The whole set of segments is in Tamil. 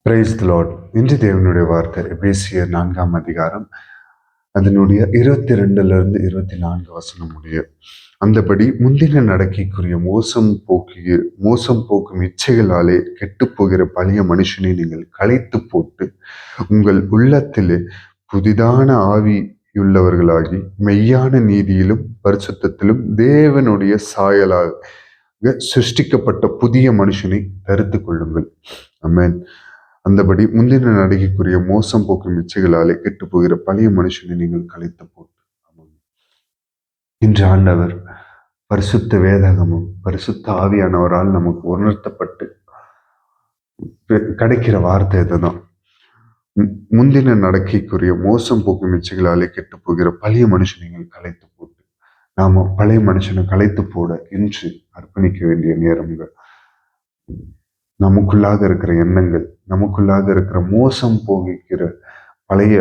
Price the Lord. இன்று தேவனுடைய வார்த்தை எபேசியர் 4ஆம் அதிகாரம் அதனுடைய 22 24 வசனம் முடிய. அந்தபடி முந்தின நடக்கைக்குரிய மோசம் போக்கும் இச்சைகளாலே கெட்டுப்போகிற பழைய மனுஷனை நீங்கள் களைத்து போட்டு உங்கள் உள்ளத்திலே புதிதான ஆவியுள்ளவர்களாகி மெய்யான நீதியிலும் பரிசுத்தத்திலும் தேவனுடைய சாயலாக சிருஷ்டிக்கப்பட்ட புதிய மனுஷனை தரித்து கொள்ளுங்கள். ஆமென். அந்தபடி முந்தின நடிகைக்குரிய மோசம் போக்கும் இச்சைகளாலே கெட்டு போகிற பழைய மனுஷனை நீங்கள் களைத்து போட்டு. இன்று ஆண்டவர் பரிசுத்த வேதகமும் பரிசுத்த ஆவியானவரால் நமக்கு உணர்த்தப்பட்டு கிடைக்கிற வார்த்தை இதுதான். முந்தின நடக்கைக்குரிய மோசம் போக்கும் இச்சைகளாலே கெட்டு போகிற பழைய மனுஷனை நீங்கள் களைத்து போட்டு. நாம பழைய மனுஷனை களைத்து போட இன்று அர்ப்பணிக்க வேண்டிய நேரங்கள். நமக்குள்ளாக இருக்கிற எண்ணங்கள், நமக்குள்ளாக இருக்கிற மோசம் போகிக்கிற பழைய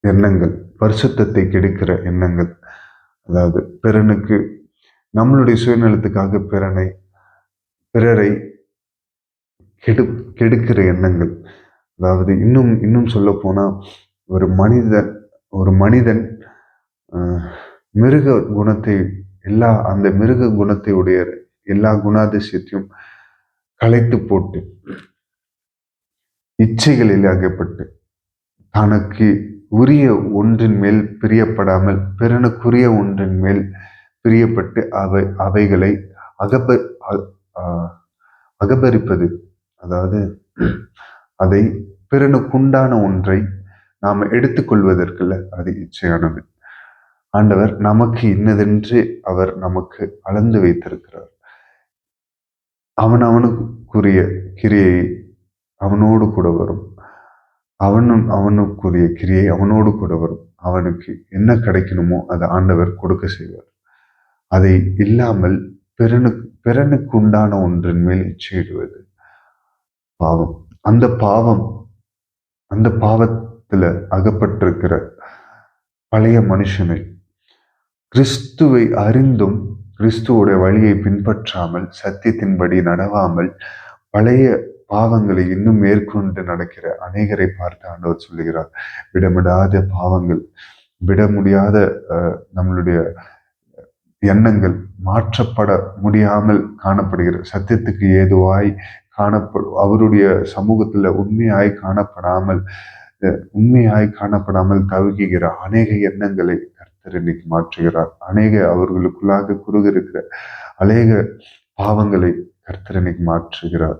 எண்ணங்கள், பரிசுத்தத்தை கெடுக்கிற எண்ணங்கள், அதாவது பிறனுக்கு நம்மளுடைய சுயநலத்துக்காக பிறரை கெடுக்கிற எண்ணங்கள். அதாவது இன்னும் சொல்ல போனா ஒரு மனிதன் மிருக குணத்தை அந்த மிருக குணத்தை உடைய எல்லா குணாதிசயத்தையும் களைத்து போட்டு இச்சைகளில் அகப்பட்டு தனக்கு உரிய ஒன்றின் மேல் பிரியப்படாமல் பிறனுக்குரிய ஒன்றின் மேல் பிரியப்பட்டு அவைகளை அகபரிப்பது. அதாவது அதை பிறனுக்குண்டான ஒன்றை நாம் எடுத்துக்கொள்வதற்குள்ள அது இச்சையானது. ஆண்டவர் நமக்கு இன்னதென்று அவர் நமக்கு அளந்து வைத்திருக்கிறார். அவனுக்குரிய கிரியை அவனோடு கூட வரும். அவனுக்குரிய கிரியை அவனோடு கூட வரும். அவனுக்கு என்ன கிடைக்கணுமோ அதை ஆண்டவர் கொடுக்க செய்வார். அதை இல்லாமல் பிறனுக்கு உண்டான ஒன்றின் மேல் இச்சையிடுவது பாவம். அந்த பாவத்துல அகப்பட்டிருக்கிற பழைய மனுஷனை கிறிஸ்துவை அறிந்தும் கிறிஸ்துவோட வழியை பின்பற்றாமல் சத்தியத்தின்படி நடவாமல் பழைய பாவங்களை இன்னும் மேற்கொண்டு நடக்கிற அநேகரை பார்த்து ஆண்டவர் சொல்லுகிறார். விடமுடியாத பாவங்கள், விட முடியாத நம்மளுடைய எண்ணங்கள், மாற்றப்பட முடியாமல் காணப்படுகிற, சத்தியத்துக்கு ஏதுவாய் அவருடைய சமூகத்துல உண்மையாய் காணப்படாமல் தவிக்கிற அநேக எண்ணங்களை கர்த்தர் இன்னைக்கு மாற்றுகிறார். அவர்களுக்குள்ளாக குறுகிருக்கிற அநேக பாவங்களை கர்த்தர் இன்னைக்கு மாற்றுகிறார்.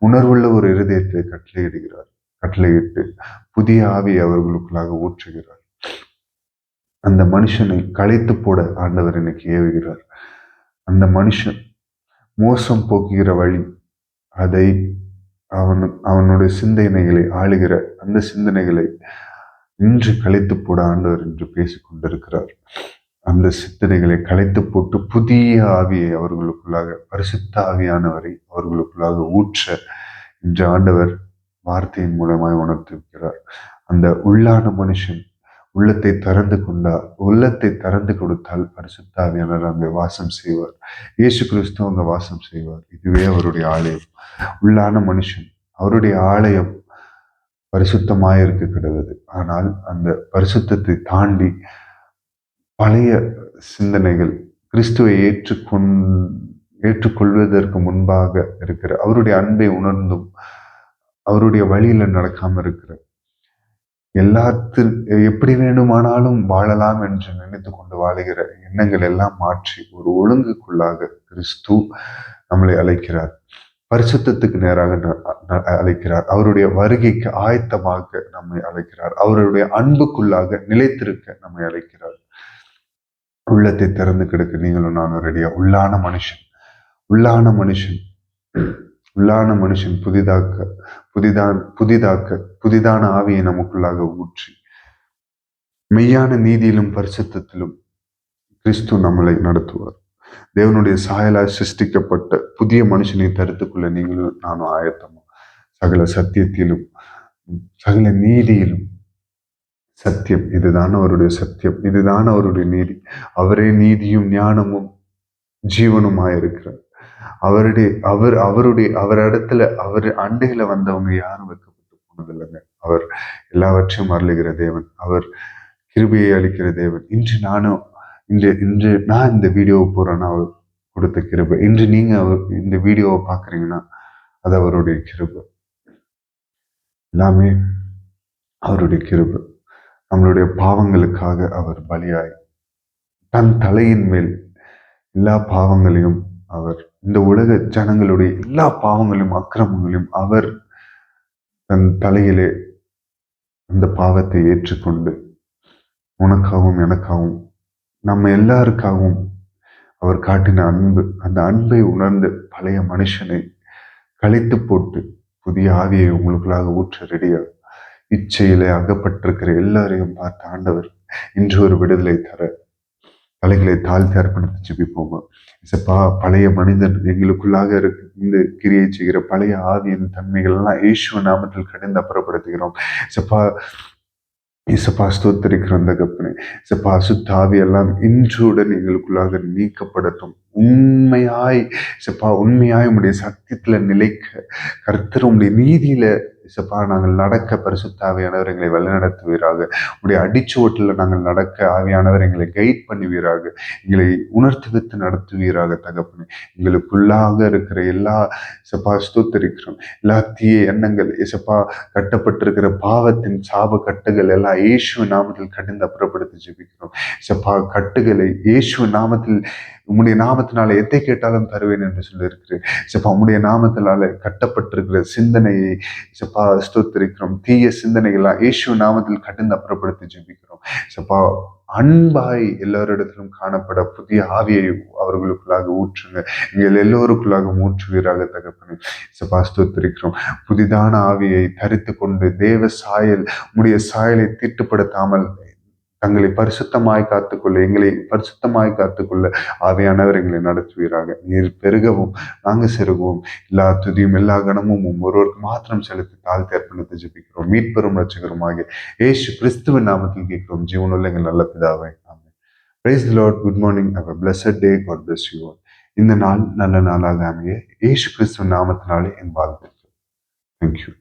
உணர்வுள்ள ஒரு இருதயத்தை கட்டளையிட்டு புதிய ஆவியை அவர்களுக்குள்ளாக ஊற்றுகிறார். அந்த மனுஷனை களைத்து போட ஆண்டவர் இன்னைக்கு ஏவுகிறார். அந்த மனுஷன் மோசம் போக்குகிற வழி, அதை அவனுடைய சிந்தனைகளை ஆளுகிற அந்த சிந்தனைகளை இன்று களைத்து போட ஆண்டவர் என்று பேசிக் கொண்டிருக்கிறார். அந்த சிந்தனைகளை களைத்து போட்டு புதிய ஆவியை அவர்களுக்குள்ளாக, பரிசுத்த ஆவியானவரை அவர்களுக்குள்ளாக ஊற்ற இன்று ஆண்டவர் வார்த்தையின் மூலமாய் உணர்த்திருக்கிறார். அந்த உள்ளான மனுஷன் உள்ளத்தை திறந்து கொடுத்தால் பரிசுத்த ஆவியானவர் அங்கே வாசம் செய்வார். இயேசு கிறிஸ்து அங்கே வாசம் செய்வார். இதுவே அவருடைய ஆலயம். உள்ளான மனுஷன், அவருடைய ஆலயம் பரிசுத்தமாயிருக்க கிடவது. ஆனால் அந்த பரிசுத்தத்தை தாண்டி பழைய சிந்தனைகள், கிறிஸ்துவை ஏற்றுக்கொள்வதற்கு முன்பாக இருக்கிற, அவருடைய அன்பை உணர்ந்தும் அவருடைய வழியில நடக்காம இருக்கிற, எப்படி வேண்டுமானாலும் வாழலாம் என்று நினைத்து கொண்டு வாழுகிற எண்ணங்கள் எல்லாம் மாற்றி ஒரு ஒழுங்குக்குள்ளாக கிறிஸ்து நம்மளை அழைக்கிறார். பரிசுத்தத்துக்கு நேராக அழைக்கிறார். அவருடைய வருகைக்கு ஆயத்தமாக நம்மை அழைக்கிறார். அவருடைய அன்புக்குள்ளாக நிலைத்திருக்க நம்மை அழைக்கிறார். உள்ளத்தை திறந்து கிடக்க நீங்களும் நானும் ரெடியா. உள்ளான மனுஷன் புதிதான ஆவியை நமக்குள்ளாக ஊற்றி மெய்யான நீதியிலும் பரிசுத்தத்திலும் கிறிஸ்து நம்மளை நடத்துவார். தேவனுடைய சாயலாய் சிருஷ்டிக்கப்பட்ட புதிய மனுஷனை தரித்துக்கொள்ள நீங்களும் நானும் ஆயத்தமா. சகல சத்தியத்திலும் சகல நீதியிலும். சத்தியம் இதுதான் அவருடைய சத்தியம், இதுதான் அவருடைய நீதி. அவரே நீதியும் ஞானமும் ஜீவனுமாயிருக்கிறார். அவர் இடத்துல அவர் அண்டையில வந்தவங்க யாரும் வெட்கப்பட்டு போனதில்லைங்க. அவர் எல்லாவற்றையும் அருளுகிற தேவன். அவர் கிருபையை அளிக்கிற தேவன். இன்று நான் இந்த வீடியோவை போறேன்னா அவர் கொடுத்த கிருபை. இன்று நீங்க இந்த வீடியோவை பார்க்குறீங்கன்னா அது அவருடைய கிருபை. எல்லாமே அவருடைய கிருபை. நம்மளுடைய பாவங்களுக்காக அவர் பலியாய் தன் தலையின் மேல் எல்லா பாவங்களையும் அவர், இந்த உலக ஜனங்களுடைய எல்லா பாவங்களையும் அக்கிரமங்களையும் அவர் தன் தலையிலே அந்த பாவத்தை ஏற்றுக்கொண்டு உனக்காகவும் எனக்காகவும் நம்ம எல்லாருக்காகவும் அவர் காட்டின அன்பு, அந்த அன்பை உணர்ந்து பழைய மனுஷனை கழித்து போட்டு புதிய ஆவியை உங்களுக்குள்ளாக ஊற்ற ரெடியா இச்சையிலே அகப்பட்டிருக்கிற எல்லாரையும் பார்த்த ஆண்டவர் இன்று ஒரு விடுதலை தர தலைகளை தாழ்த்தி அர்ப்பணித்து ஜெபிப்போமா. இசப்பா, பழைய மனிதன் எங்களுக்குள்ளாக இருந்து கிரியை செய்கிற பழைய ஆவியின் தன்மைகள் எல்லாம் இயேசுவ நாமத்தில் கடிந்து அப்புறப்படுத்துகிறோம். இசப்பா ஸ்தோத்திரிக்கிறோம் தகப்பனே. இசப்பா அசுத்த ஆவி எல்லாம் இன்றுடன் எங்களுக்குள்ளாக நீக்கப்படட்டும். உண்மையாய் உம்முடைய சத்தியத்துல நிலைக்க கர்த்தர் உம்முடைய நீதியில இசப்பா நாங்கள் நடக்க பரிசுத்த ஆவியானவர் எங்களை வழிநடத்துவீராக. உடைய அடிச்சுவட்டில் நாங்கள் நடக்க ஆவியானவர் எங்களை கைட் பண்ணுவீராக. எங்களை உணர்த்தி நடத்துவீராக தகப்பனே. எங்களுக்குள்ளாக இருக்கிற எல்லா இசப்பா ஸ்தோத்திரிக்கிறோம் எல்லா தீய எண்ணங்கள் இசப்பா கட்டப்பட்டிருக்கிற பாவத்தின் சாப கட்டுகள் எல்லாம் இயேசுவ நாமத்தில் கடிந்து அப்புறப்படுத்தி ஜெபிக்கிறோம். இசப்பா கட்டுகளை இயேசுவ நாமத்தில் உம்முடைய நாமத்தினால எதை கேட்டாலும் தருவேன் என்று சொல்லியிருக்கிறேன். சப்பா உம்முடைய நாமத்தினால கட்டப்பட்டிருக்கிற சிந்தனையை சப்பா ஸ்தோத்திரிக்கிறோம். தீய சிந்தனைகள்லாம் இயேசு நாமத்தில் கடிந்து அப்புறப்படுத்தி ஜெபிக்கிறோம். சப்பா அன்பாய் எல்லாரிடத்திலும் காணப்பட புதிய ஆவியை அவர்களுக்குள்ளாக ஊற்றுங்க. எங்கள் எல்லோருக்குள்ளாக ஊற்றுவீராக தகப்பனே. சப்பா ஸ்தோத்திரிக்கிறோம். புதிதான ஆவியை தரித்து கொண்டு தேவ சாயல் உம்முடைய சாயலை தீட்டுப்படுத்தாமல் தங்களை பரிசுத்தமாய் காத்துக்கொள்ள, எங்களை பரிசுத்தமாய் காத்துக்கொள்ள ஆவியானவர் எங்களை நடத்துவீராக. நீர் பெருகவும் நாங்கள் செருகவும் எல்லா துதியும் எல்லா கணமும் ஒருவருக்கு மாத்திரம் செலுத்தி தாழ்த்தி அர்ப்பணித்து ஜெபிக்கிறோம். மீட்பெரும் ரட்சகருமாகிய இயேசு கிறிஸ்துவின் நாமத்தில் கேட்கிறோம் ஜீவனுள்ள எங்கள் நல்ல பிதாவே. Amen. Praise the lord. Good morning. Have a blessed day. God bless you all. இந்த நாள் நல்ல நாளாக அமைய இயேசு கிறிஸ்துவின் நாமத்தினாலே என் வாழ்த்துக்கள். தேங்க்யூ.